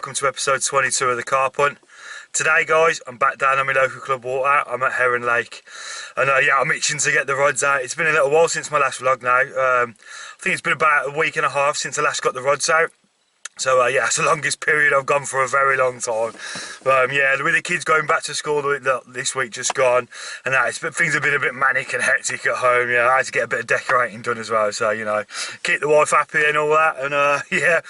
welcome to episode 22 of the Carp Hunt. Today guys, I'm back down on my local club water. I'm at Heron Lake and yeah, I'm itching to get the rods out. It's been a little while since my last vlog now. I think it's been about a week and a half since I last got the rods out. So yeah, it's the longest period I've gone for a very long time. Yeah, with the kids going back to school this week just gone, and things have been a bit manic and hectic at home. Yeah, I had to get a bit of decorating done as well, so you know, keep the wife happy and all that. And yeah,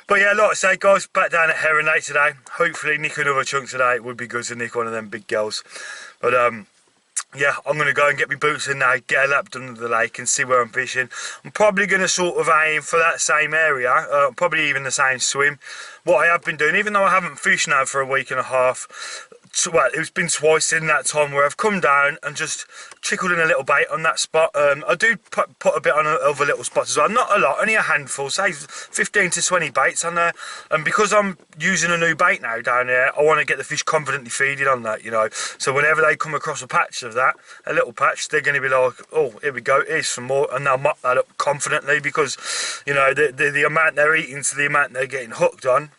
but yeah, like I say guys, back down at Heron Lake today. Hopefully nick another chunk today. It would be good to nick one of them big girls. But yeah, I'm going to go and get my boots in now, get a lap done under the lake and see where I'm fishing. I'm probably going to sort of aim for that same area, probably even the same swim. What I have been doing, even though I haven't fished now for a week and a half, well, it's been twice in that time where I've come down and just trickled in a little bait on that spot. I do put a bit on other little spots as well, not a lot, only a handful, say 15 to 20 baits on there. And because I'm using a new bait now down there, I want to get the fish confidently feeding on that, you know. So whenever they come across a patch of that, a little patch, they're going to be like, oh, here we go, here's some more, and they'll mop that up confidently because, you know, the amount they're eating to the amount they're getting hooked on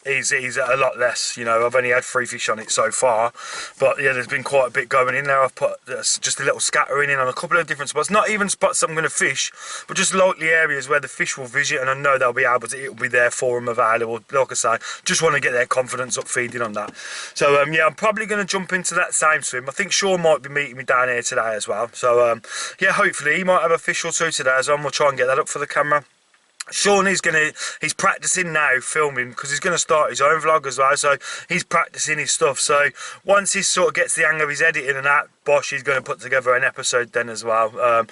is a lot less. You know, I've only had 3 fish on it so far, but yeah, there's been quite a bit going in there. I've put just a little scattering in on a couple of different spots, not even spots that I'm going to fish, but just likely areas where the fish will visit, and I know they'll be able to, it'll be there for them available. Like I say, just want to get their confidence up feeding on that. So yeah, I'm probably going to jump into that same swim. I think Sean might be meeting me down here today as well, so yeah, hopefully he might have a fish or two today as well, and we'll try and get that up for the camera. Sean he's practicing now filming because he's going to start his own vlog as well, so he's practicing his stuff. So once he sort of gets the hang of his editing and that, Bosh, he's going to put together an episode then as well.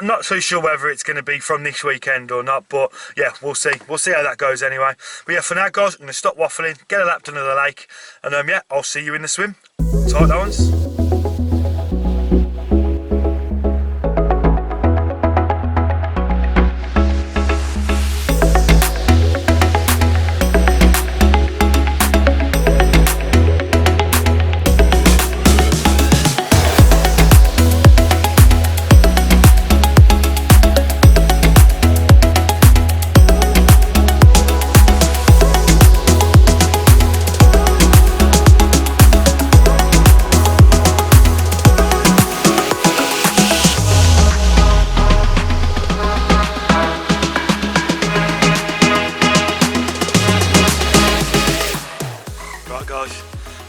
Not so sure whether it's going to be from this weekend or not, but yeah, we'll see how that goes anyway. But yeah, for now guys, I'm going to stop waffling, get a lap done of the lake, and yeah, I'll see you in the swim. Tight lines.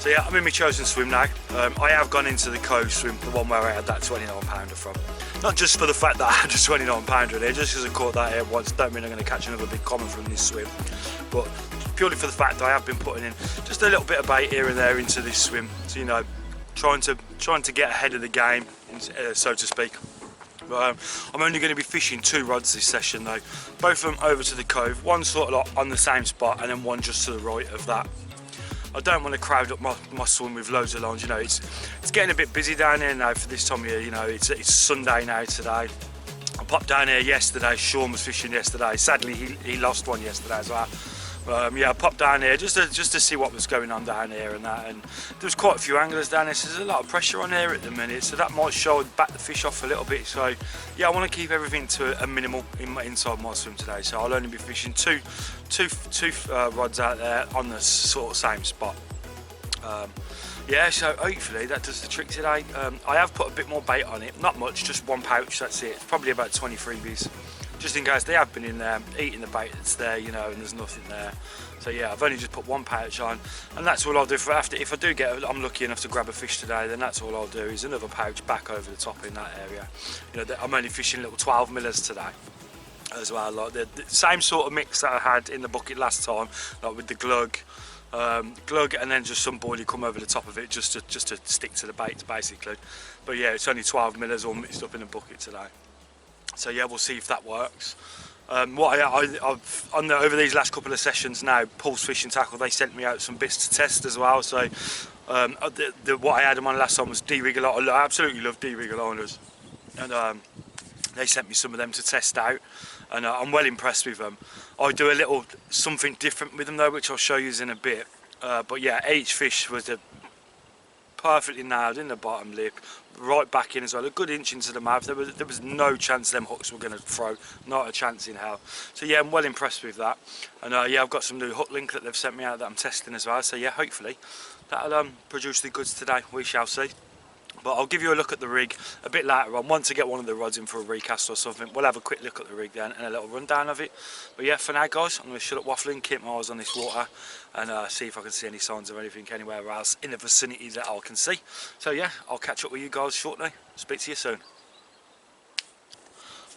So yeah, I'm in my chosen swim now. I have gone into the cove swim, the one where I had that 29 pounder from. Not just for the fact that I had a 29 pounder in there, just because I caught that here once, don't mean I'm going to catch another big common from this swim. But purely for the fact that I have been putting in just a little bit of bait here and there into this swim. So you know, trying to get ahead of the game, so to speak. But, I'm only going to be fishing 2 rods this session though. Both of them over to the cove, one sort of like on the same spot and then one just to the right of that. I don't want to crowd up my swim with loads of lines. You know, it's getting a bit busy down here now for this time of year. You know, it's Sunday now today. I popped down here yesterday. Sean was fishing yesterday. Sadly, he lost one yesterday as well. Yeah, I popped down here just to see what was going on down here and that. And there was quite a few anglers down here, so there's a lot of pressure on here at the minute. So that might back the fish off a little bit. So yeah, I want to keep everything to a minimal inside my swim today. So I'll only be fishing two rods out there on the sort of same spot. Yeah, so hopefully that does the trick today. I have put a bit more bait on it, not much, just 1 pouch, that's it. It's probably about 20 freebies, just in case they have been in there eating the bait that's there, you know, and there's nothing there. So yeah, I've only just put 1 pouch on, and that's all I'll do for after. If I do I'm lucky enough to grab a fish today, then that's all I'll do is another pouch back over the top in that area. You know, I'm only fishing little 12 millers today as well, like the same sort of mix that I had in the bucket last time, like with the glug and then just some boilie come over the top of it just to stick to the baits basically. But yeah, it's only 12 millers all mixed up in a bucket today. So yeah, we'll see if that works. I've over these last couple of sessions now, Pulse Fishing Tackle, they sent me out some bits to test as well. So what I had them on last time was D-Rigger. I absolutely love D-Rigger liners, and they sent me some of them to test out, and I'm well impressed with them. I do a little something different with them though, which I'll show you in a bit. But yeah, each fish was perfectly nailed in the bottom lip, right back in as well, a good inch into the mouth. There was no chance them hooks were going to throw, not a chance in hell. So yeah, I'm well impressed with that. And yeah, I've got some new hook link that they've sent me out that I'm testing as well. So yeah, hopefully that'll produce the goods today, we shall see. But I'll give you a look at the rig a bit later on. Once I get one of the rods in for a recast or something, we'll have a quick look at the rig then and a little rundown of it. But yeah, for now guys, I'm going to shut up waffling, keep my eyes on this water and see if I can see any signs of anything anywhere else in the vicinity that I can see. So yeah, I'll catch up with you guys shortly. Speak to you soon.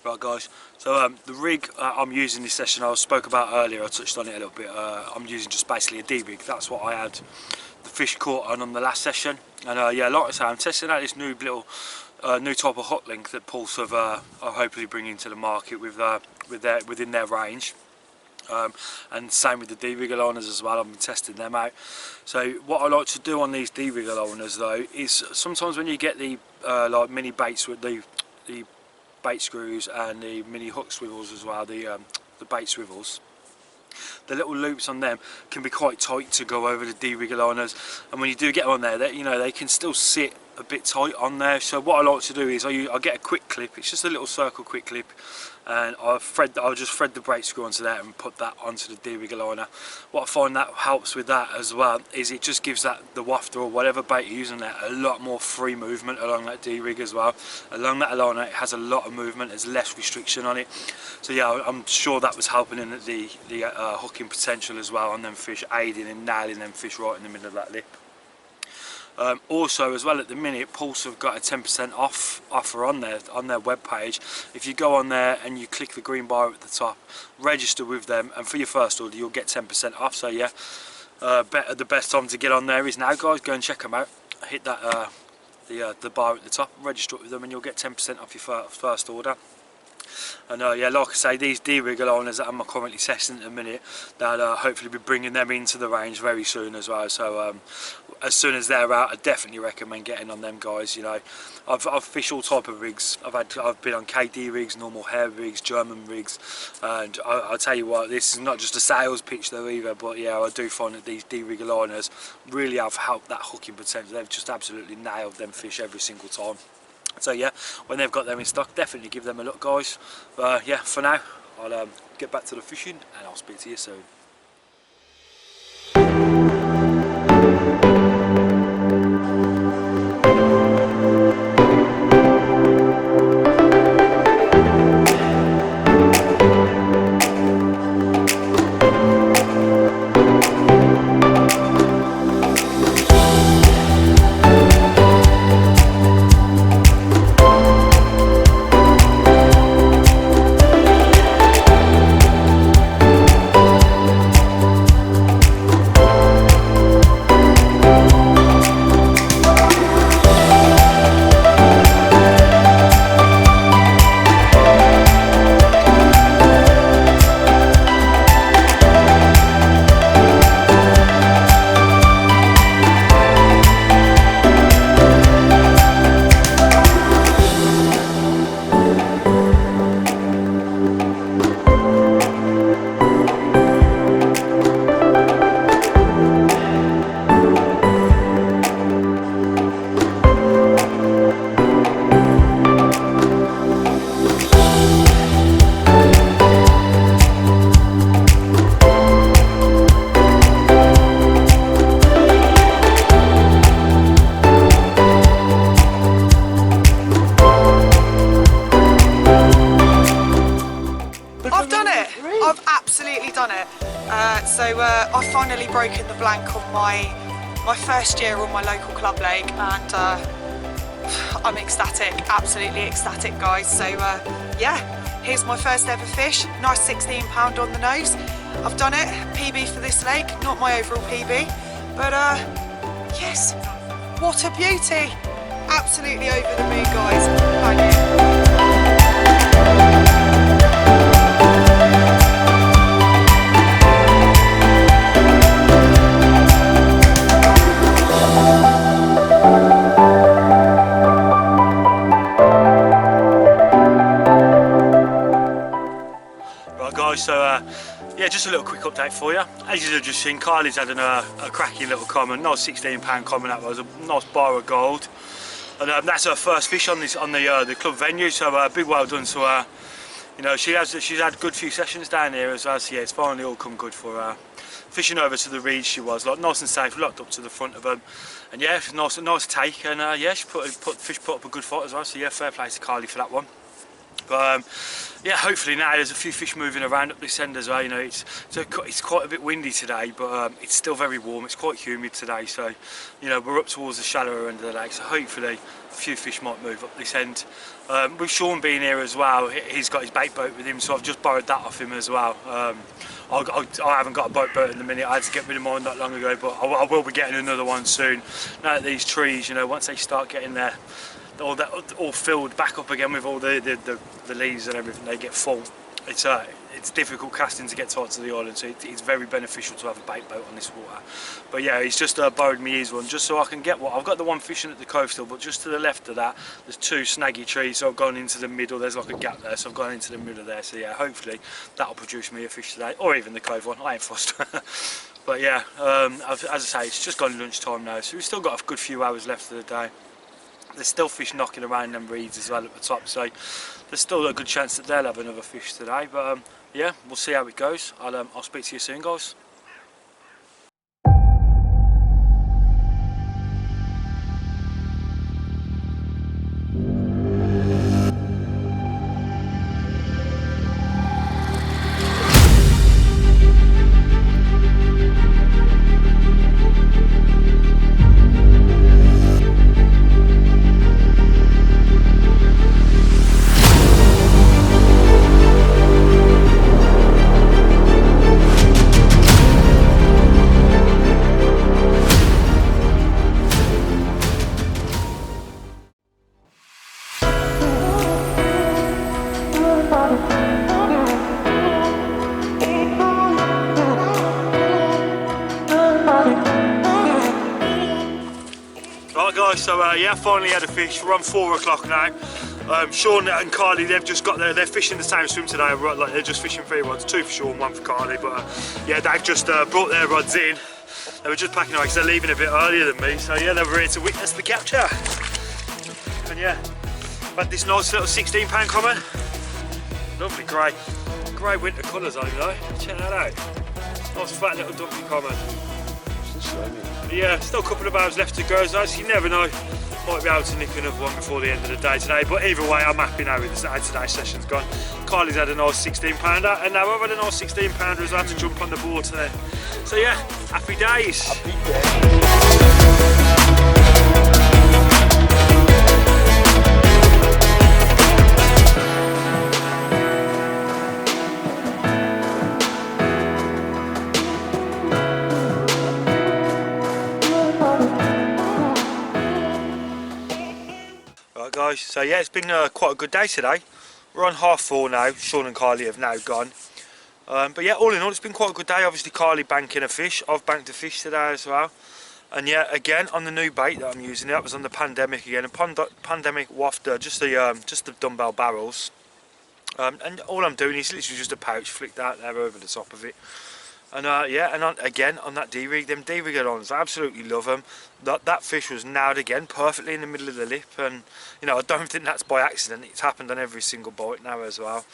Right guys, so the rig I'm using this session I spoke about earlier, I touched on it a little bit. I'm using just basically a D-rig. That's what I had the fish caught on the last session. And yeah, like I say, I'm testing out this new little new type of hook link that Pulse have are hopefully bringing to the market within their range. And same with the D-rig liners as well. I've been testing them out. So what I like to do on these D-rig liners though is sometimes when you get the like mini baits with the bait screws and the mini hook swivels as well, the bait swivels, the little loops on them can be quite tight to go over the D-rig liners, and when you do get on there, they can still sit a bit tight on there. So what I like to do is I get a quick clip. It's just a little circle quick clip, and I'll just thread the brake screw onto there and put that onto the D-rig liner. What I find that helps with that as well is it just gives the wafter or whatever bait you're using there a lot more free movement along that D-rig as well. Along that liner it has a lot of movement, there's less restriction on it. So yeah, I'm sure that was helping in the hooking potential as well on them fish, aiding and nailing them fish right in the middle of that lip. Also as well, at the minute Pulse have got a 10% offer on their webpage. If you go on there and you click the green bar at the top, register with them, and for your first order you'll get 10% off. So yeah, the best time to get on there is now guys. Go and check them out, hit that the bar at the top, register with them, and you'll get 10% off your first order. And yeah, like I say, these D-rig liners that I'm currently testing at the minute, they'll hopefully be bringing them into the range very soon as well. So as soon as they're out, I definitely recommend getting on them guys. You know, I've fished all type of rigs. I've been on KD rigs, normal hair rigs, German rigs, and I'll tell you what, this is not just a sales pitch though either, but yeah, I do find that these D-rig liners really have helped that hooking potential. They've just absolutely nailed them fish every single time. So yeah, when they've got them in stock, definitely give them a look guys. But yeah, for now I'll get back to the fishing and I'll speak to you soon. I've finally broken the blank on my first year on my local club lake, and I'm ecstatic, absolutely ecstatic guys. So yeah, here's my first ever fish, nice 16-pound on the nose. I've done it, PB for this lake, not my overall PB, but yes, what a beauty, absolutely over the moon guys, thank you. So yeah, just a little quick update for you. As you've just seen, Carlee's had a cracking little common, nice 16-pound common. That was a nice bar of gold. and that's her first fish on the club venue. So big well done to her. You know, she's had a good few sessions down here as well. So yeah, it's finally all come good for her. Fishing over to the reeds, she was like nice and safe, locked up to the front of them, and yeah, nice take, and yeah, she fish put up a good fight as well. So yeah, fair play to Carly for that one. But yeah, hopefully now there's a few fish moving around up this end as well. You know, it's quite a bit windy today, but it's still very warm. It's quite humid today, so you know we're up towards the shallower end of the lake. So hopefully a few fish might move up this end. With Sean being here as well, he's got his bait boat with him, so I've just borrowed that off him as well. I haven't got a boat in the minute. I had to get rid of mine not long ago, but I will be getting another one soon. Now that these trees, you know, once they start getting there, all filled back up again with all the leaves and everything, they get full. It's difficult casting to get tight to the island, so it's very beneficial to have a bait boat on this water. But yeah, he's just borrowed me his one just so I can get what I've got the one fishing at the cove still, but just to the left of that there's two snaggy trees, so I've gone into the middle. There's like a gap there, so I've gone into the middle there. So yeah, hopefully that'll produce me a fish today, or even the cove one. I ain't fussed. But yeah, as I say, it's just gone lunchtime now, so we've still got a good few hours left of the day. There's still fish knocking around them reeds as well at the top, so there's still a good chance that they'll have another fish today. But yeah, we'll see how it goes. I'll speak to you soon, guys. Right guys, so yeah, finally had a fish. We're on 4 o'clock now. Sean and Carly, they've just got they're fishing the same swim today. Like, they're just fishing 3 rods, 2 for Sean, 1 for Carly. But yeah, they've just brought their rods in. They were just packing away because they're leaving a bit earlier than me. So yeah, they were here to witness the capture. And yeah, had this nice little 16-pound common. Lovely grey winter colours on him though. Check that out. Nice fat little dumpy common. Yeah, still a couple of hours left to go, so you never know. Might be able to nick another one before the end of the day today, but either way I'm happy now with how today's session's gone. Carly's had a nice 16-pounder, and now I've had a nice 16-pounder as well to jump on the board today. So yeah, happy days. Happy days. Guys, so yeah, it's been quite a good day today. We're on 4:30 now. Sean and Carly have now gone, but yeah, all in all it's been quite a good day. Obviously Carly banking a fish, I've banked a fish today as well, and yeah, again on the new bait that I'm using, that was on the Pandemic again, and Pandemic wafter, just the dumbbell barrels, and all I'm doing is literally just a pouch flicked out there over the top of it. And yeah, and again on that D-rig, them D-rig-alons, I absolutely love them. That fish was nailed again perfectly in the middle of the lip, and you know, I don't think that's by accident. It's happened on every single bite now as well.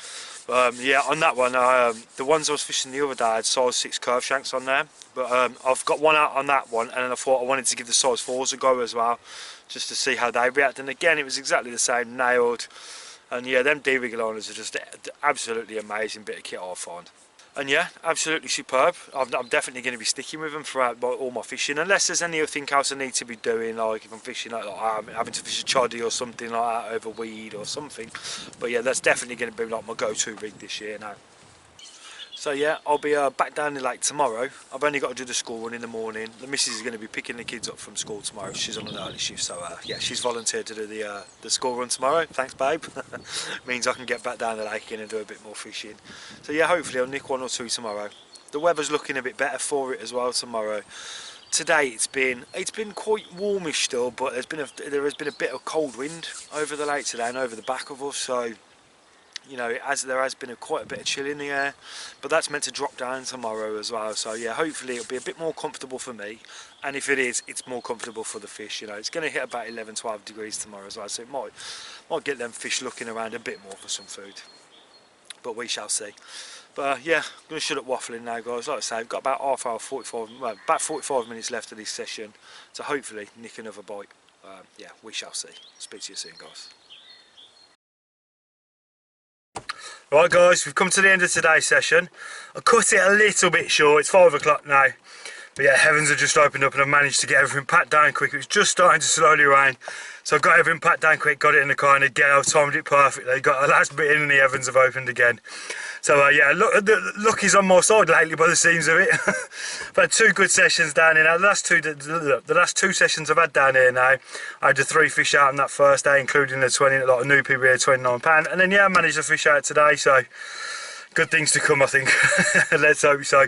Yeah, on that one, the ones I was fishing the other day I had size 6 curve shanks on there, but I've got one out on that one, and then I thought I wanted to give the size 4s a go as well, just to see how they react. And again, it was exactly the same, nailed. And yeah, them D-rig-aloners are just absolutely amazing bit of kit I find. And yeah, absolutely superb. I'm definitely going to be sticking with them throughout all my fishing, unless there's anything else I need to be doing, like if I'm fishing like I'm having to fish a choddy or something like that over weed or something. But yeah, that's definitely going to be like my go-to rig this year now. So yeah, I'll be back down the lake tomorrow. I've only got to do the school run in the morning. The missus is going to be picking the kids up from school tomorrow. She's on an early shift, so yeah, she's volunteered to do the school run tomorrow. Thanks, babe. Means I can get back down the lake again and do a bit more fishing. So yeah, hopefully I'll nick 1 or 2 tomorrow. The weather's looking a bit better for it as well tomorrow. Today it's been quite warmish still, but there has been a bit of cold wind over the lake today and over the back of us. So You know, there has been quite a bit of chill in the air, but that's meant to drop down tomorrow as well. So yeah, hopefully it'll be a bit more comfortable for me, and if it is, it's more comfortable for the fish. You know, it's going to hit about 11-12 degrees tomorrow as well, so it might get them fish looking around a bit more for some food, but we shall see. But yeah, I'm going to shut up waffling now, guys. Like I say, I've got about half hour, about 45 minutes left of this session to hopefully nick another bite. Yeah, we shall see. Speak to you soon, guys. Right guys, we've come to the end of today's session. I cut it a little bit short, it's 5 o'clock now. But yeah, heavens have just opened up and I've managed to get everything packed down quick. It was just starting to slowly rain. So I've got everything packed down quick, got it in the car, and again I've timed it perfectly. Got the last bit in and the heavens have opened again. So yeah, look, the luck is on my side lately by the seams of it. I've had 2 good sessions down here now. The last two sessions I've had down here now, I had the 3 fish out on that first day, including the 20, a lot of new people here, £29. And then yeah, I managed to fish out today, so good things to come, I think. Let's hope so.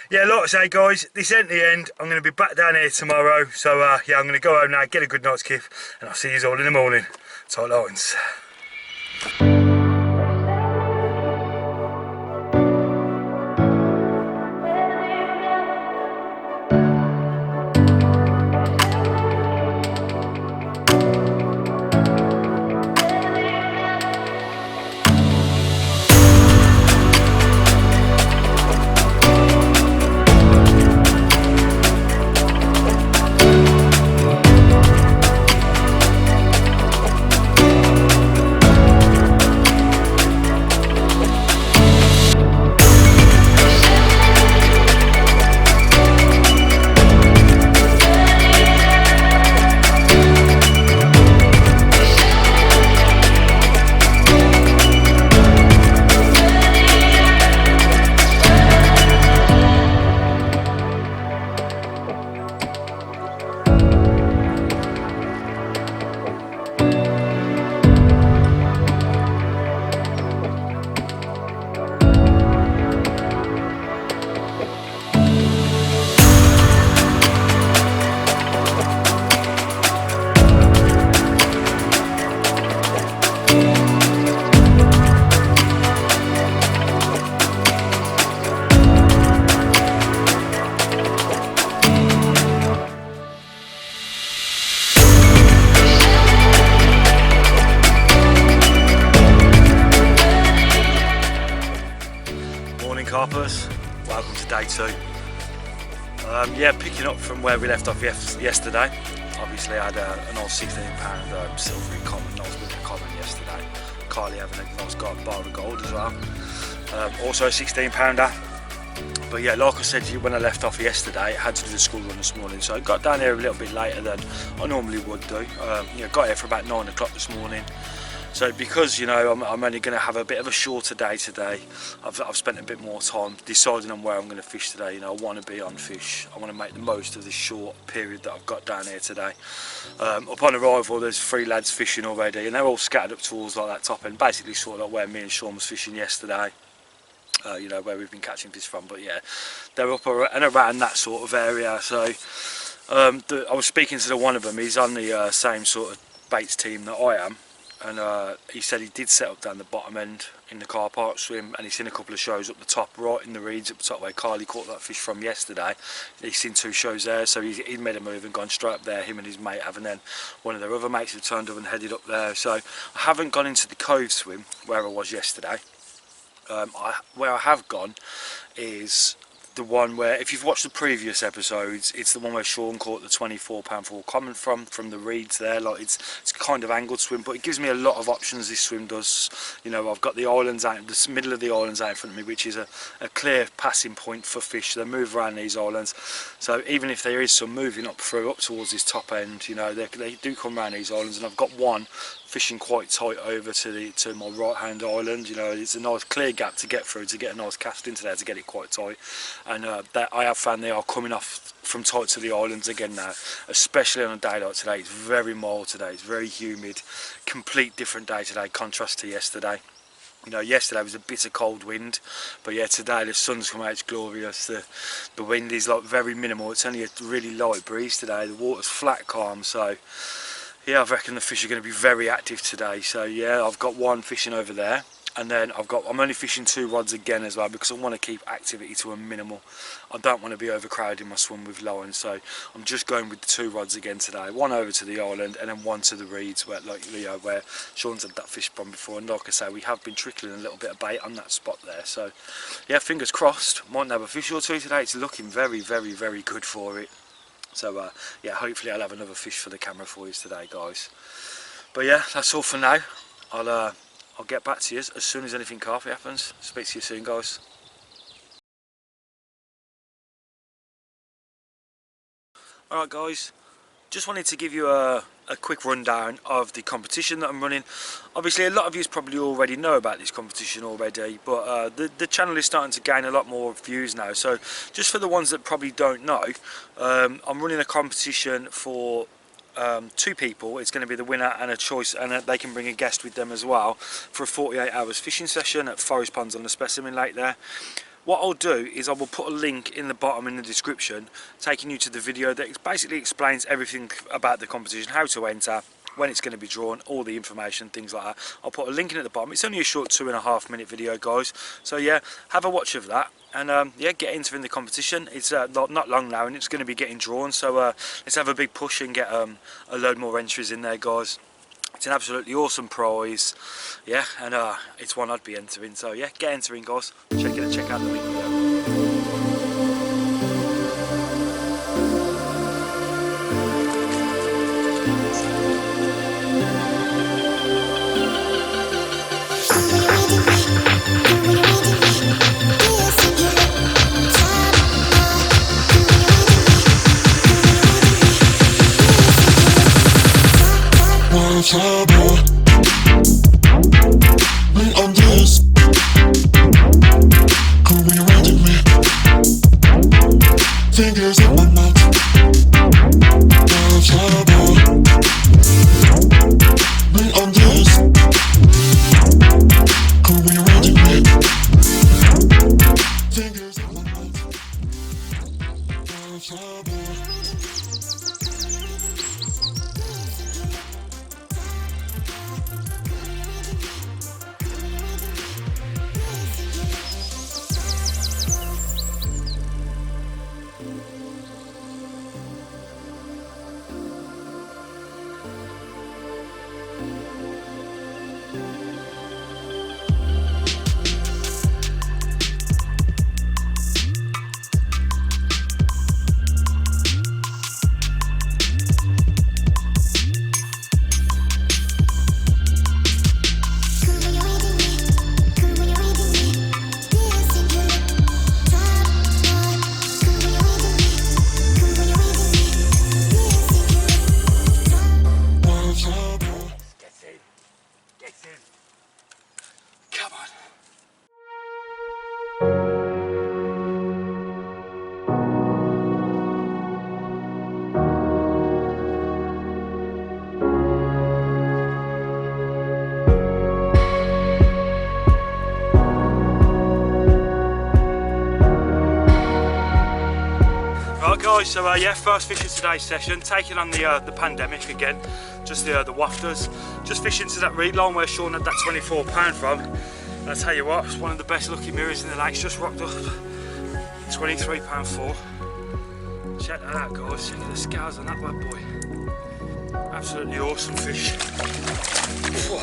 Yeah, like I say guys, this ain't the end. I'm going to be back down here tomorrow. So yeah, I'm going to go home now, get a good night's kip, and I'll see you all in the morning. Tight lines. Carpers, welcome to day 2. Yeah, picking up from where we left off yesterday. Obviously I had an old £16 silvery common, nice winter common yesterday. Carlee having a nice bar of gold as well. Also a £16. But yeah, like I said to you when I left off yesterday, I had to do the school run this morning, so I got down here a little bit later than I normally would do. You know, got here for about 9 o'clock this morning. So because, you know, I'm only going to have a bit of a shorter day today, I've spent a bit more time deciding on where I'm going to fish today. You know, I want to be on fish. I want to make the most of this short period that I've got down here today. Upon arrival, there's 3 lads fishing already, and they're all scattered up towards like that top end, basically sort of like where me and Sean was fishing yesterday. You know, where we've been catching fish from, but yeah, they're up and around that sort of area. So I was speaking to one of them. He's on the same sort of baits team that I am. And he said he did set up down the bottom end in the car park swim, and he's seen a couple of shows up the top, right in the reeds up the top where Carlee caught that fish from yesterday. He's seen 2 shows there, so he'd made a move and gone straight up there, him and his mate have, and then one of their other mates had turned up and headed up there. So I haven't gone into the cove swim where I was yesterday. Where I have gone is the one where, if you've watched the previous episodes, it's the one where Sean caught the £24 common from the reeds there. Like it's kind of angled swim, but it gives me a lot of options, this swim does. You know, I've got the islands out, the middle of the islands out in front of me, which is a clear passing point for fish. They move around these islands, so even if there is some moving up towards this top end, you know, they do come around these islands. And I've got one fishing quite tight over to my right hand island. You know, it's a nice clear gap to get through, to get a nice cast into there, to get it quite tight. And that I have found they are coming off from tight to the islands again now, especially on a day like today. It's very mild today, it's very humid, complete different day today, contrast to yesterday. You know, yesterday was a bit of cold wind, but yeah, today the sun's come out, it's glorious. The wind is like very minimal, it's only a really light breeze today. The water's flat calm, so Yeah, I reckon the fish are going to be very active today. So yeah, I've got one fishing over there, and then I'm only fishing 2 rods again as well, because I want to keep activity to a minimal. I don't want to be overcrowding my swim with line, so I'm just going with the 2 rods again today. One over to the island and then one to the reeds, where where Sean's had that fish from before. And like I say, we have been trickling a little bit of bait on that spot there. So yeah, fingers crossed, might have a fish or 2 today. It's looking very, very, very good for it. So yeah, hopefully I'll have another fish for the camera for you today, guys. But yeah, that's all for now. I'll get back to you as soon as anything carpy happens. Speak to you soon, guys. Alright guys, just wanted to give you a quick rundown of the competition that I'm running. Obviously a lot of you probably already know about this competition already, but the channel is starting to gain a lot more views now. So just for the ones that probably don't know, I'm running a competition for 2 people. It's going to be the winner and a choice, and they can bring a guest with them as well, for a 48 hours fishing session at Forest Ponds on the Specimen Lake there. What I'll do is I will put a link in the bottom in the description taking you to the video that basically explains everything about the competition, how to enter, when it's going to be drawn, all the information, things like that. I'll put a link in at the bottom. It's only a short 2.5 minute video, guys, so yeah, have a watch of that, and yeah, get entering the competition. It's not long now and it's going to be getting drawn, so let's have a big push and get a load more entries in there, guys. It's an absolutely awesome prize, yeah, and it's one I'd be entering. So yeah, get entering, guys. Check out the link below. Fingers in my mouth. Bring on this. Come when you're ready with. Fingers in my mouth. Come on. Right guys, so yeah, first fish of today's session, taking on the pandemic again, just the wafters, just fishing to that reed line where Sean had that 24 pound from. And I tell you what, it's one of the best looking mirrors in the lake. It's just rocked up, 23 pound 4. Check that out, guys. Look at the scales on that bad boy. Absolutely awesome fish. Whoa.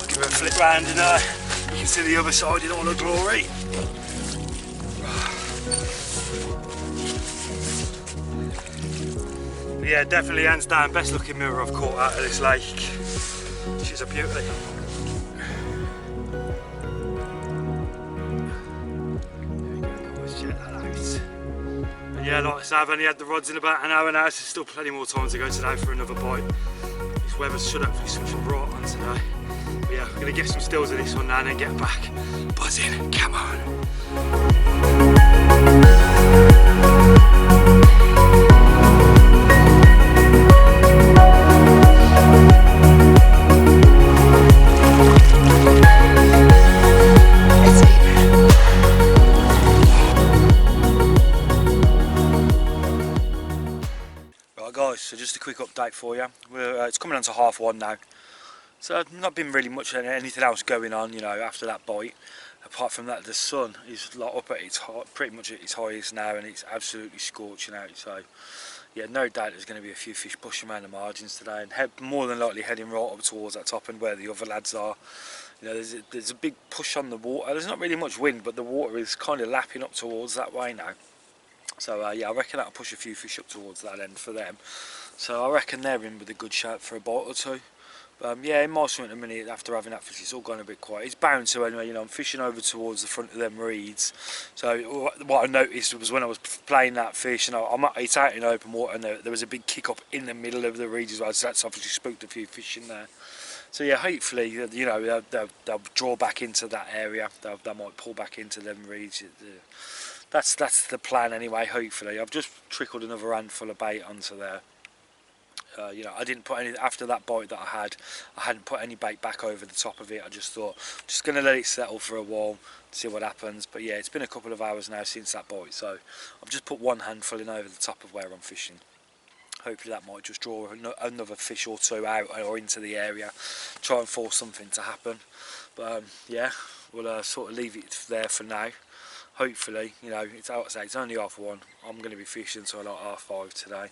Give it a flip round and you can see the other side in all the glory. But yeah, definitely hands down best looking mirror I've caught out of this lake. She's a beauty. Yeah, like I say, I've only had the rods in about an hour now, so there's still plenty more time to go today for another bite. This weather should hopefully switch bright on today. But yeah, I'm going to get some stills of this one now and then get back. Buzzing, come on. So just a quick update update for you. It's coming on to 1:30 now, so not been really much anything else going on, you know, after that bite. Apart from that, the sun is like up at its pretty much at its highest now, and it's absolutely scorching out. So yeah, no doubt there's going to be a few fish pushing around the margins today, and more than likely heading right up towards that top end where the other lads are. You know, there's a big push on the water. There's not really much wind, but the water is kind of lapping up towards that way now. So yeah, I reckon that'll push a few fish up towards that end for them. So I reckon they're in with a good shout for a bite or two. Yeah, in my swim at the minute, after having that fish, it's all gone a bit quiet. It's bound to anyway, you know. I'm fishing over towards the front of them reeds. So what I noticed was when I was playing that fish, and it's out in open water, and there was a big kick up in the middle of the reeds as well. So that's obviously spooked a few fish in there. So yeah, hopefully, you know, they'll draw back into that area. They might pull back into them reeds. That's the plan anyway. Hopefully, I've just trickled another handful of bait onto there. You know, I didn't put any after that bite that I hadn't put any bait back over the top of it. I just thought, just going to let it settle for a while, see what happens. But yeah, it's been a couple of hours now since that bite, so I've just put one handful in over the top of where I'm fishing. Hopefully that might just draw another fish or two out or into the area, try and force something to happen. But yeah, we'll sort of leave it there for now. Hopefully, you know, it's only 1:30. I'm going to be fishing until like 5:30 today.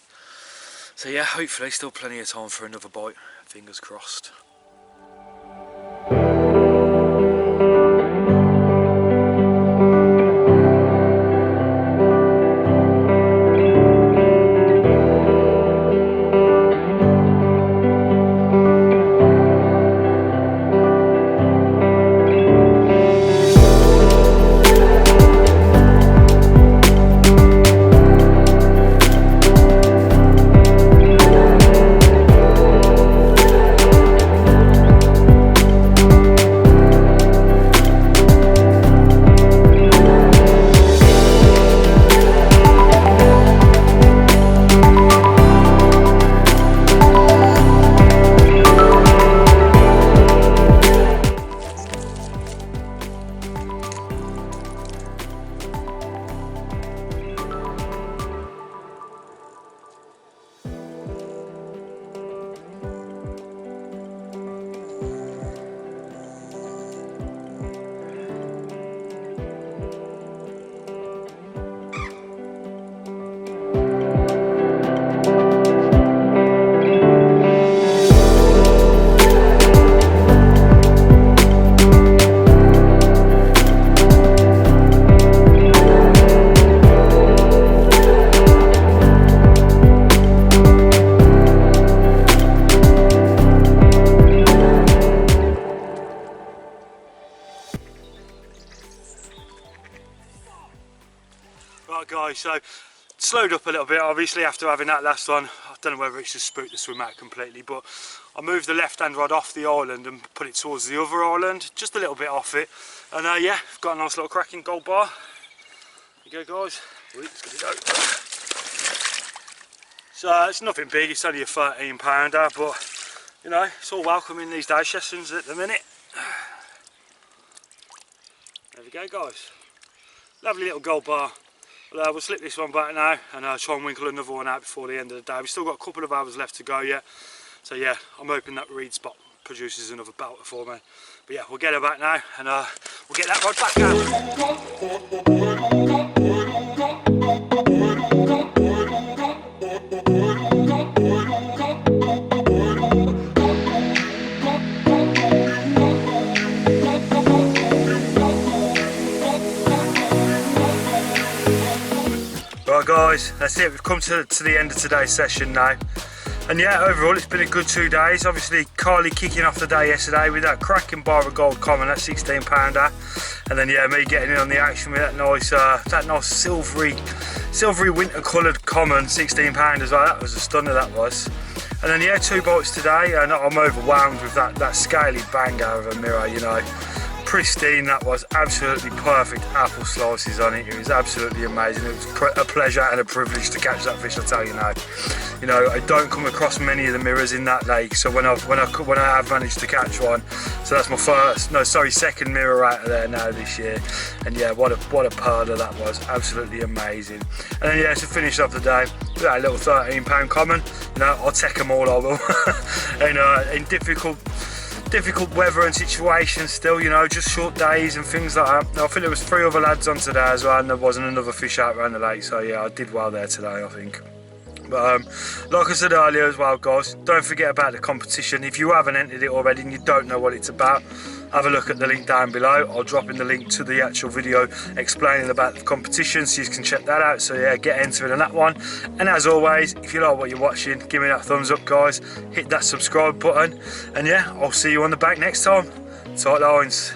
So yeah, hopefully still plenty of time for another bite, fingers crossed. Right guys, so slowed up a little bit obviously after having that last one. I don't know whether it's just spooked the swim out completely, but I moved the left hand rod off the island and put it towards the other island, just a little bit off it. And yeah, I've got a nice little cracking gold bar. There you go guys, let's get it out. So it's nothing big, it's only a 13 pounder, but you know, it's all welcome in these day sessions at the minute. There we go guys, lovely little gold bar. We'll slip this one back now and try and winkle another one out before the end of the day. We've still got a couple of hours left to go yet, so yeah, I'm hoping that reed spot produces another belter for me. But yeah, we'll get her back now and we'll get that rod back Right guys, that's it, we've come to the end of today's session now. And yeah, overall it's been a good 2 days. Obviously Carlee kicking off the day yesterday with that cracking bar of gold common, that 16 pounder. And then yeah, me getting in on the action with that nice silvery winter coloured common 16 pounder as well. That was a stunner, that was. And then yeah, 2 bites today and I'm overwhelmed with that scaly banger of a mirror, you know. Pristine, that was, absolutely perfect apple slices on it. It was absolutely amazing. It was a pleasure and a privilege to catch that fish, I'll tell you now. You know, I don't come across many of the mirrors in that lake, so when I have managed to catch one, so that's my second mirror out of there now this year. And yeah, what a pearler that was, absolutely amazing. And then yeah, to finish up the day, that little £13 common, you know, I'll take them all, I will. And in difficult weather and situations still, you know, just short days and things like that. I think there was 3 other lads on today as well, and there wasn't another fish out around the lake, so yeah, I did well there today, I think. But like I said earlier as well, guys, don't forget about the competition. If you haven't entered it already and you don't know what it's about, have a look at the link down below. I'll drop in the link to the actual video explaining about the competition, so you can check that out. So yeah, get entering on that one. And as always, if you like what you're watching, give me that thumbs up, guys. Hit that subscribe button, and yeah, I'll see you on the back next time. Tight lines.